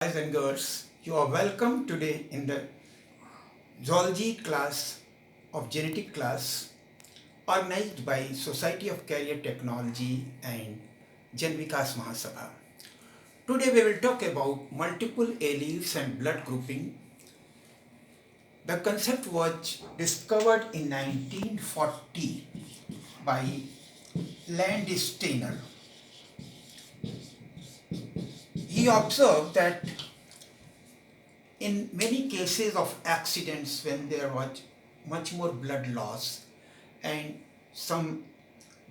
Guys and girls, you are welcome today in the zoology class of genetic class organized by Society of Carrier Technology and Jan Vikas Mahasabha. Today we will talk about multiple alleles and blood grouping. The concept was discovered in 1940 by Landsteiner. He observed that in many cases of accidents when there was much more blood loss and some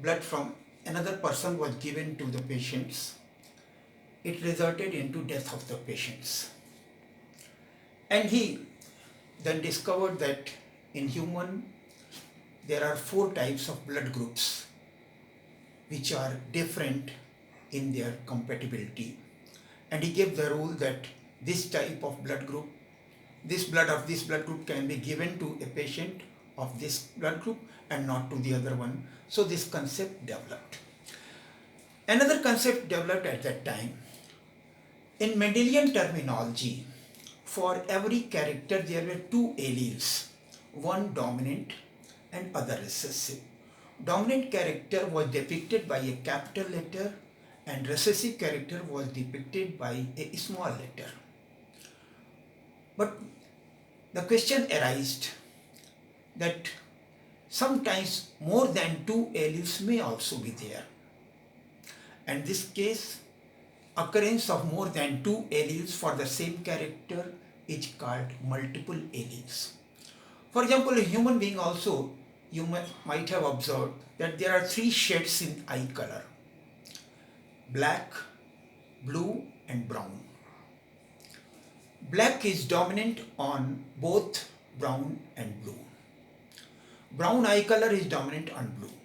blood from another person was given to the patients, it resulted into death of the patients. And he then discovered that in human there are four types of blood groups which are different in their compatibility. And he gave the rule that this type of blood group, this blood of this blood group can be given to a patient of this blood group and not to the other one. So this concept developed. Another concept developed at that time. In Mendelian terminology, for every character there were two alleles, one dominant and other recessive. Dominant character was depicted by a capital letter and recessive character was depicted by a small letter. But the question arises that sometimes more than two alleles may also be there. And this case, occurrence of more than two alleles for the same character is called multiple alleles. For example, a human being also, you might have observed that there are three shades in eye color: black, blue and brown. Black is dominant on both brown and blue. Brown eye color is dominant on blue.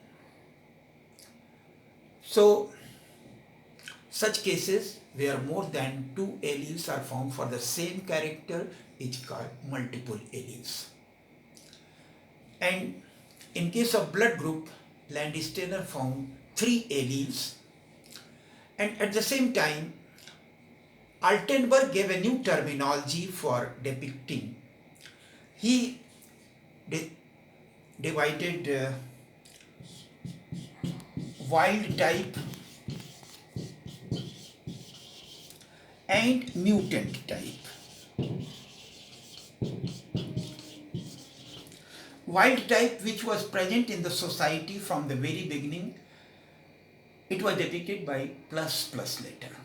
So, such cases where more than two alleles are found for the same character is called multiple alleles. And in case of blood group, Landsteiner found three alleles. And at the same time, Altenburg gave a new terminology for depicting. He divided wild type and mutant type. Wild type, which was present in the society from the very beginning, it was depicted by plus letter.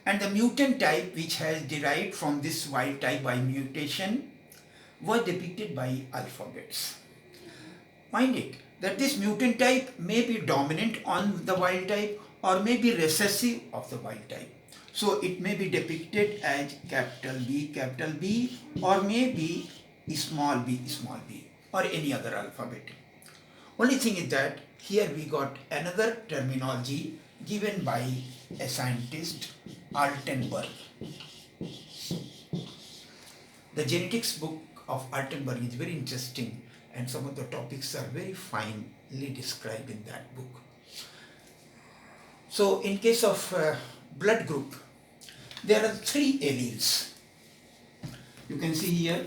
And the mutant type, which has derived from this wild type by mutation, was depicted by alphabets. Mind it that this mutant type may be dominant on the wild type or may be recessive of the wild type. So it may be depicted as capital B, or may be small b, or any other alphabet. Only thing is that here we got another terminology given by a scientist, Altenburg. The genetics book of Altenburg is very interesting and some of the topics are very finely described in that book. So in case of blood group, there are three alleles. You can see here,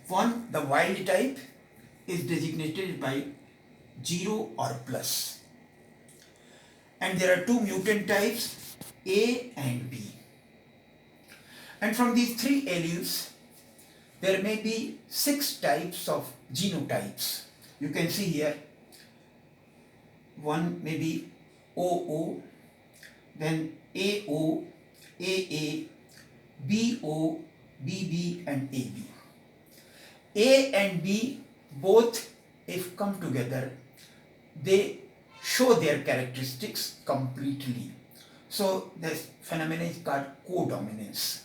one, the wild type is designated by 0 or plus. And there are two mutant types, A and B. And from these three alleles, there may be 6 types of genotypes. You can see here, one may be OO, then AO, AA, BO, BB and AB. A and B both, if come together, they show their characteristics completely. So this phenomenon is called codominance.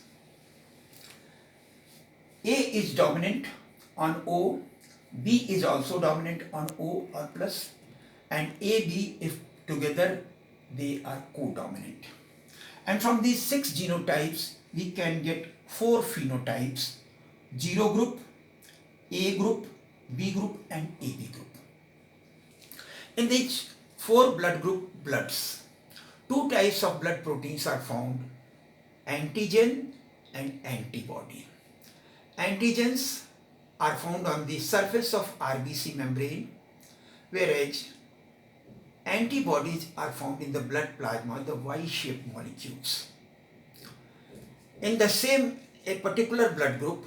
A is dominant on O, B is also dominant on O or plus, and AB, if together, they are codominant. And from these 6 genotypes, we can get 4 phenotypes: 0 group, A group, B group and AB group. In these 4 blood group bloods, 2 types of blood proteins are found: antigen and antibody. Antigens are found on the surface of RBC membrane, whereas antibodies are found in the blood plasma, the Y-shaped molecules. In the same a particular blood group,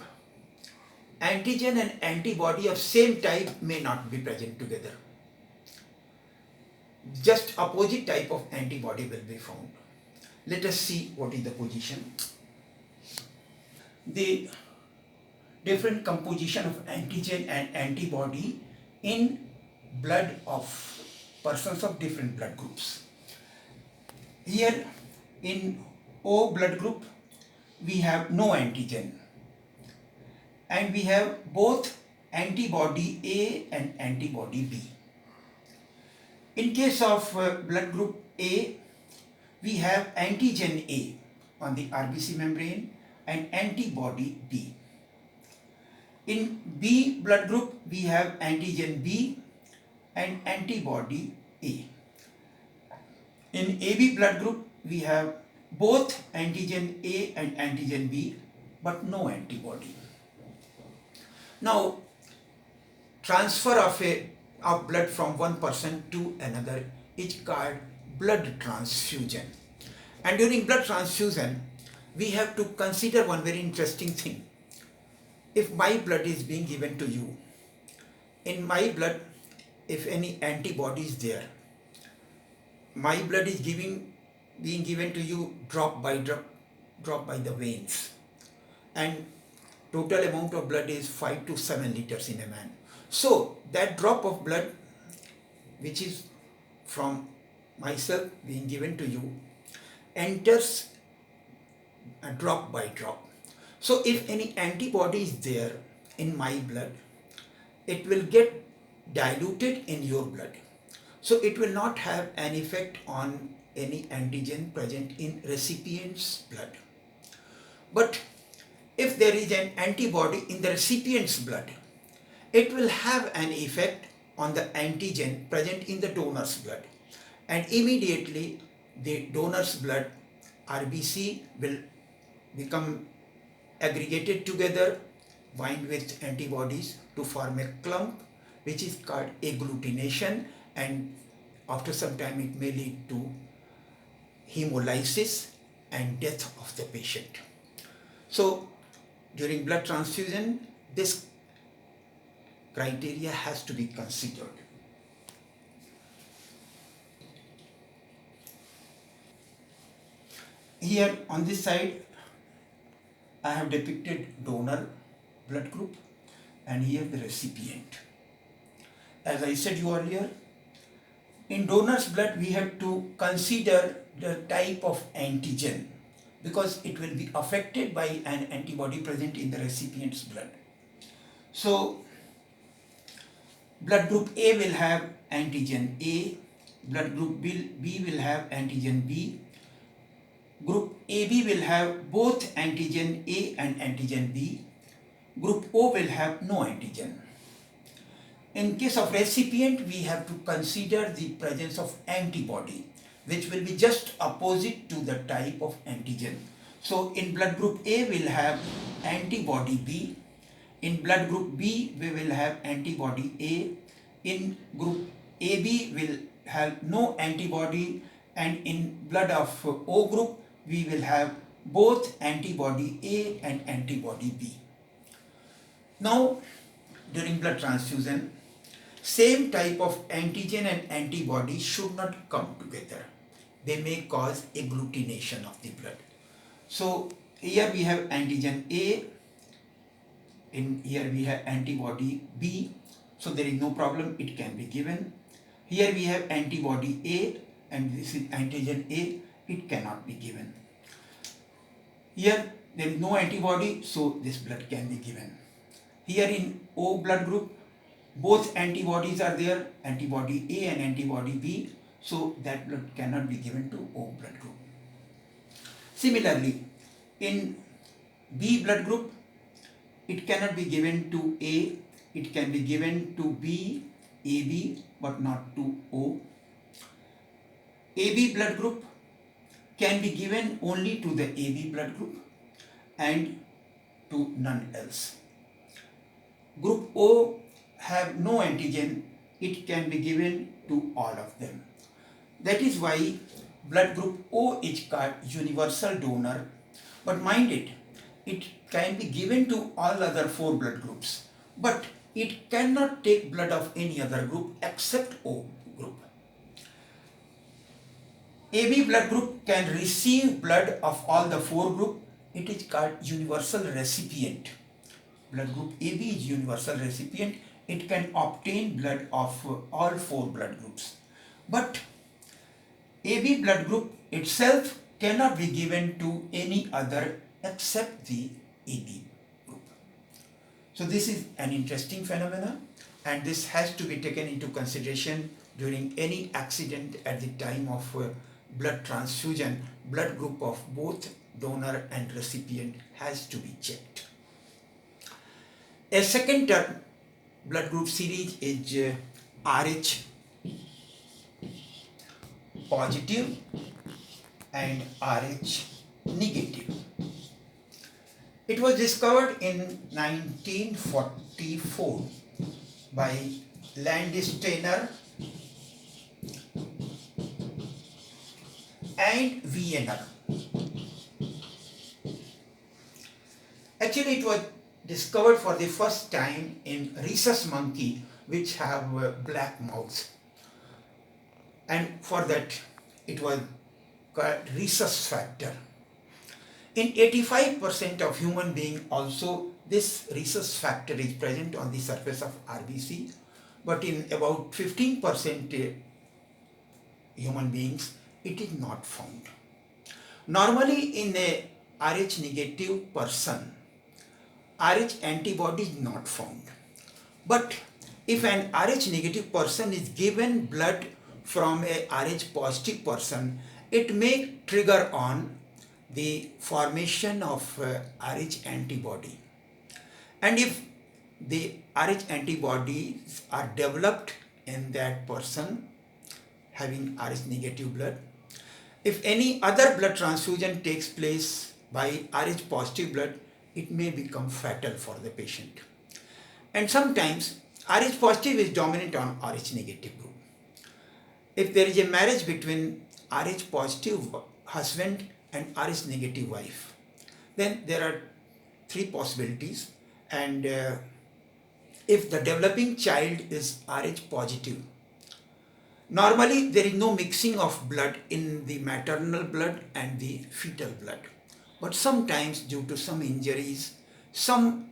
antigen and antibody of same type may not be present together. Just opposite type of antibody will be found. Let us see what is the position. The different composition of antigen and antibody in blood of persons of different blood groups. Here in O blood group we have no antigen and we have both antibody A and antibody B. In case of blood group A, we have antigen A on the RBC membrane and antibody B. In B blood group, we have antigen B and antibody A. In AB blood group, we have both antigen A and antigen B, but no antibody. Now, transfer of blood from one person to another is called blood transfusion. And during blood transfusion, we have to consider one very interesting thing. If my blood is being given to you, in my blood, if any antibody is there, my blood is being given to you drop by the veins, and total amount of blood is 5 to 7 liters in a man. So that drop of blood which is from myself being given to you enters drop by drop. So if any antibody is there in my blood, it will get diluted in your blood. So it will not have an effect on any antigen present in recipient's blood. But if there is an antibody in the recipient's blood, it will have an effect on the antigen present in the donor's blood, and immediately the donor's blood RBC will become aggregated together, bind with antibodies to form a clump which is called agglutination, and after some time it may lead to hemolysis and death of the patient. So during blood transfusion, this criteria has to be considered. Here on this side, I have depicted donor blood group and here the recipient. As I said you earlier, in donor's blood we have to consider the type of antigen because it will be affected by an antibody present in the recipient's blood. So blood group A will have antigen A, blood group B will have antigen B, group AB will have both antigen A and antigen B, group O will have no antigen. In case of recipient, we have to consider the presence of antibody, which will be just opposite to the type of antigen. So in blood group A we will have antibody B, in blood group B we will have antibody A, in group AB will have no antibody, and in blood of O group we will have both antibody A and antibody B. Now during blood transfusion, same type of antigen and antibody should not come together. They may cause agglutination of the blood. So here we have antigen A, in here we have antibody B, so there is no problem, it can be given. Here we have antibody A and this is antigen A, it cannot be given. Here there is no antibody, so this blood can be given. Here in O blood group, both antibodies are there, antibody A and antibody B, so that blood cannot be given to O blood group. Similarly, in B blood group, it cannot be given to A, it can be given to B, AB, but not to O. AB blood group, can be given only to the AB blood group and to none else. Group O have no antigen, it can be given to all of them. That is why blood group O is called universal donor, but mind it can be given to all other four blood groups, but it cannot take blood of any other group except O group. AB blood group can receive blood of all the four group. It is called universal recipient. Blood group AB is universal recipient. It can obtain blood of all four blood groups. But AB blood group itself cannot be given to any other except the AB group. So this is an interesting phenomenon, and this has to be taken into consideration during any accident at the time of blood transfusion. Blood group of both donor and recipient has to be checked. A second term blood group series is RH positive and RH negative. It was discovered in 1944 by Landsteiner and Wiener. Actually, it was discovered for the first time in rhesus monkey, which have black mouths, and for that it was called rhesus factor. In 85% of human beings also this rhesus factor is present on the surface of RBC, but in about 15% human beings it is not found. Normally in a Rh negative person, Rh antibody is not found. But if an Rh negative person is given blood from a Rh positive person, it may trigger on the formation of Rh antibody. And if the Rh antibodies are developed in that person having Rh negative blood, if any other blood transfusion takes place by Rh positive blood, it may become fatal for the patient. And sometimes Rh positive is dominant on Rh negative group. If there is a marriage between Rh positive husband and Rh negative wife, then there are three possibilities. And if the developing child is Rh positive, normally there is no mixing of blood in the maternal blood and the fetal blood. But sometimes due to some injuries, some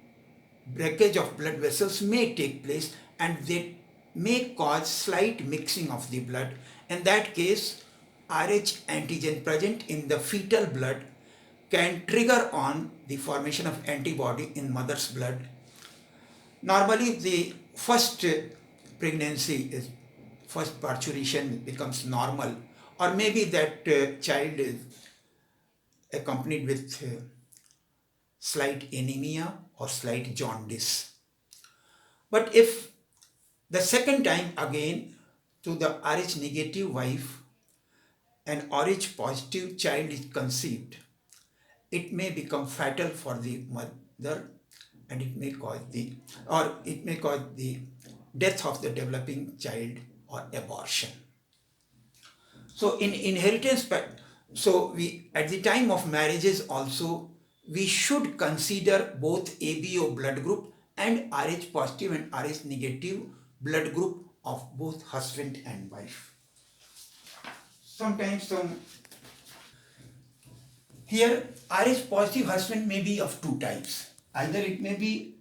breakage of blood vessels may take place and they may cause slight mixing of the blood. In that case, Rh antigen present in the fetal blood can trigger on the formation of antibody in mother's blood. Normally the first pregnancy is first parturition becomes normal, or maybe that child is accompanied with slight anemia or slight jaundice. But if the second time again to the Rh negative wife an Rh positive child is conceived, it may become fatal for the mother and it may cause the death of the developing child or abortion. So in inheritance, so we at the time of marriages also we should consider both ABO blood group and Rh positive and Rh negative blood group of both husband and wife. Sometimes here Rh positive husband may be of two types. Either it may be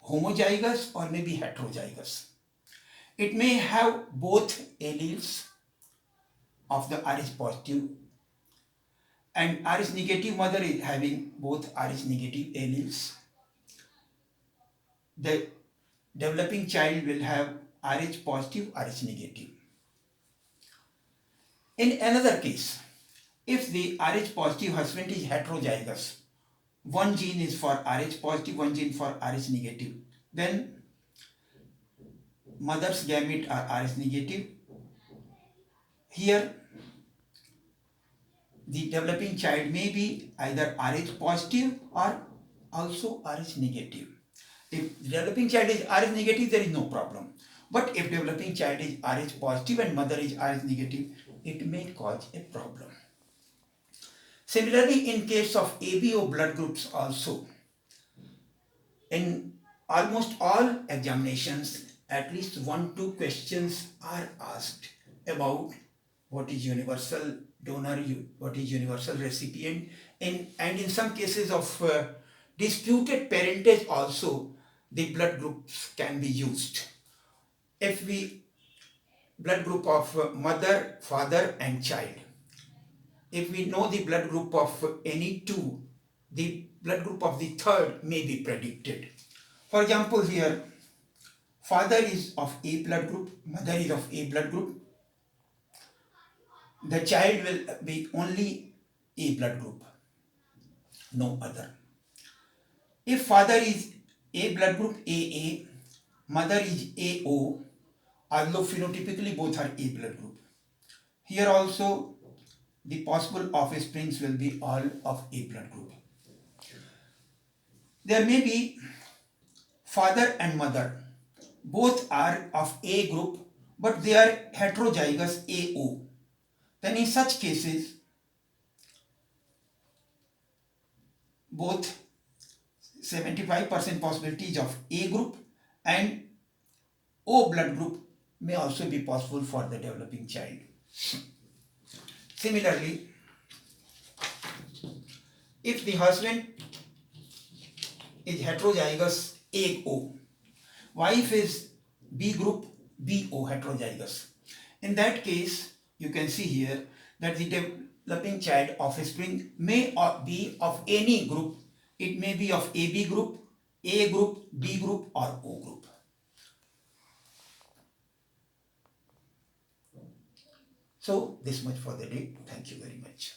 homozygous or may be heterozygous. It may have both alleles of the Rh positive, and Rh negative mother is having both Rh negative alleles. The developing child will have Rh positive, Rh negative. In another case, if the Rh positive husband is heterozygous, one gene is for Rh positive, one gene for Rh negative, then mother's gamete are Rh negative. Here the developing child may be either Rh positive or also Rh negative. If developing child is Rh negative, there is no problem. But if developing child is Rh positive and mother is Rh negative, it may cause a problem. Similarly, in case of ABO blood groups also, in almost all examinations, at least 1-2 questions are asked about what is universal donor, what is universal recipient, and in some cases of disputed parentage also, the blood groups can be used. If we blood group of mother, father and child, if we know the blood group of any two, the blood group of the third may be predicted. For example, here father is of A blood group, mother is of A blood group, the child will be only A blood group, no other. If father is A blood group AA, mother is AO, although phenotypically both are A blood group. Here also the possible offsprings will be all of A blood group. There may be father and mother, both are of A group but they are heterozygous AO. Then in such cases, both 75% possibilities of A group and O blood group may also be possible for the developing child. Similarly, if the husband is heterozygous AO, wife is B group BO heterozygous. In that case, you can see here that the developing child offspring may be of any group. It may be of AB group, A group, B group or O group. So this much for the day. Thank you very much.